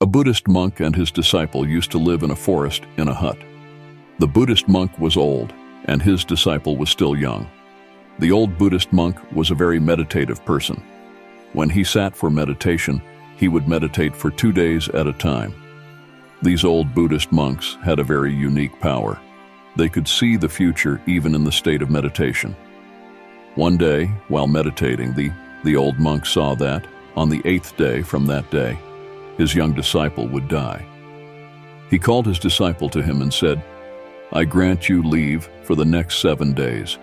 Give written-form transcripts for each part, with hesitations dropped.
A Buddhist monk and his disciple used to live in a forest in a hut. The Buddhist monk was old, and his disciple was still young. The old Buddhist monk was a very meditative person. When he sat for meditation, he would meditate for 2 days at a time. These old Buddhist monks had a very unique power. They could see the future even in the state of meditation. One day, while meditating, the old monk saw that, on the 8th day from that day, his young disciple would die. He called his disciple to him and said, "I grant you leave for the next 7 days.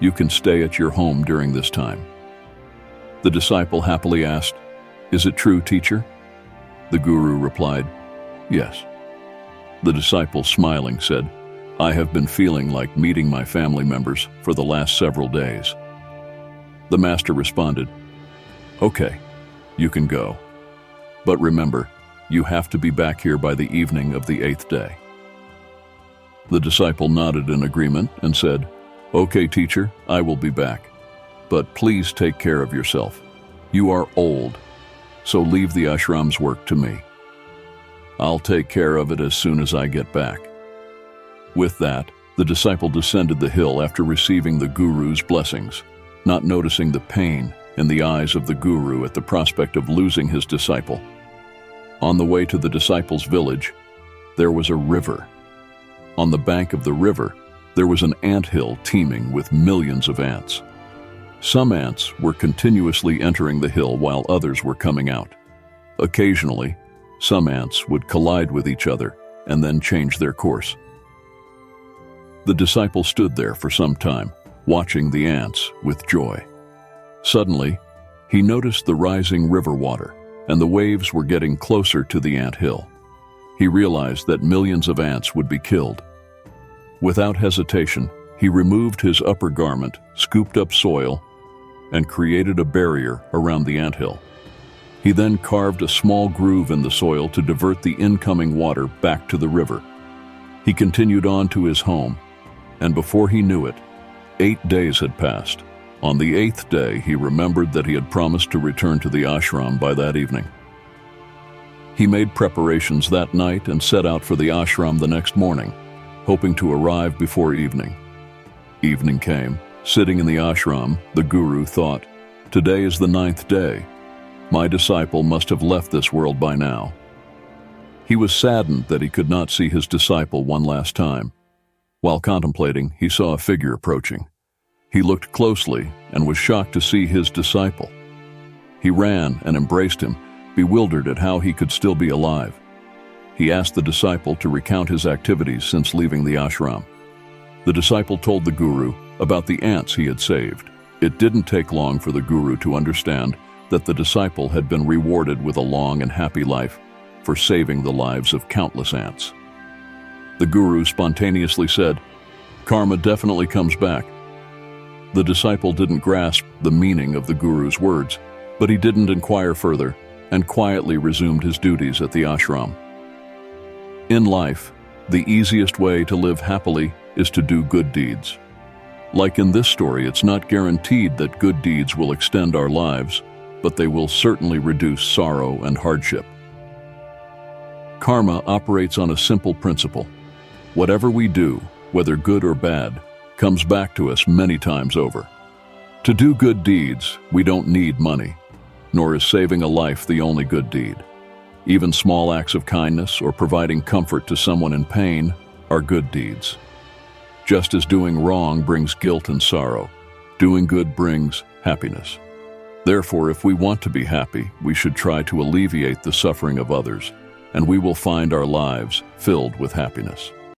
You can stay at your home during this time." The disciple happily asked, "Is it true, teacher?" The guru replied, "Yes." The disciple, smiling, said, "I have been feeling like meeting my family members for the last several days." The master responded, "Okay, you can go. But remember, you have to be back here by the evening of the 8th day." The disciple nodded in agreement and said, "Okay, teacher, I will be back. But please take care of yourself. You are old, so leave the ashram's work to me. I'll take care of it as soon as I get back." With that, the disciple descended the hill after receiving the guru's blessings, not noticing the pain in the eyes of the guru at the prospect of losing his disciple. On the way to the disciple's village, there was a river. On the bank of the river, there was an anthill teeming with millions of ants. Some ants were continuously entering the hill while others were coming out. Occasionally, some ants would collide with each other and then change their course. The disciple stood there for some time, watching the ants with joy. Suddenly, he noticed the rising river water, and the waves were getting closer to the ant hill. He realized that millions of ants would be killed. Without hesitation, he removed his upper garment, scooped up soil, and created a barrier around the anthill. He then carved a small groove in the soil to divert the incoming water back to the river. He continued on to his home, and before he knew it, 8 days had passed. On the 8th day, he remembered that he had promised to return to the ashram by that evening. He made preparations that night and set out for the ashram the next morning, hoping to arrive before evening. Evening came. Sitting in the ashram, the guru thought, "Today is the 9th day. My disciple must have left this world by now." He was saddened that he could not see his disciple one last time. While contemplating, he saw a figure approaching. He looked closely and was shocked to see his disciple. He ran and embraced him, bewildered at how he could still be alive. He asked the disciple to recount his activities since leaving the ashram. The disciple told the guru about the ants he had saved. It didn't take long for the guru to understand that the disciple had been rewarded with a long and happy life for saving the lives of countless ants. The guru spontaneously said, "Karma definitely comes back." The disciple didn't grasp the meaning of the guru's words, but he didn't inquire further and quietly resumed his duties at the ashram. In life, the easiest way to live happily is to do good deeds. Like in this story, it's not guaranteed that good deeds will extend our lives, but they will certainly reduce sorrow and hardship. Karma operates on a simple principle. Whatever we do, whether good or bad, comes back to us many times over. To do good deeds, we don't need money, nor is saving a life the only good deed. Even small acts of kindness or providing comfort to someone in pain are good deeds. Just as doing wrong brings guilt and sorrow, doing good brings happiness. Therefore, if we want to be happy, we should try to alleviate the suffering of others, and we will find our lives filled with happiness.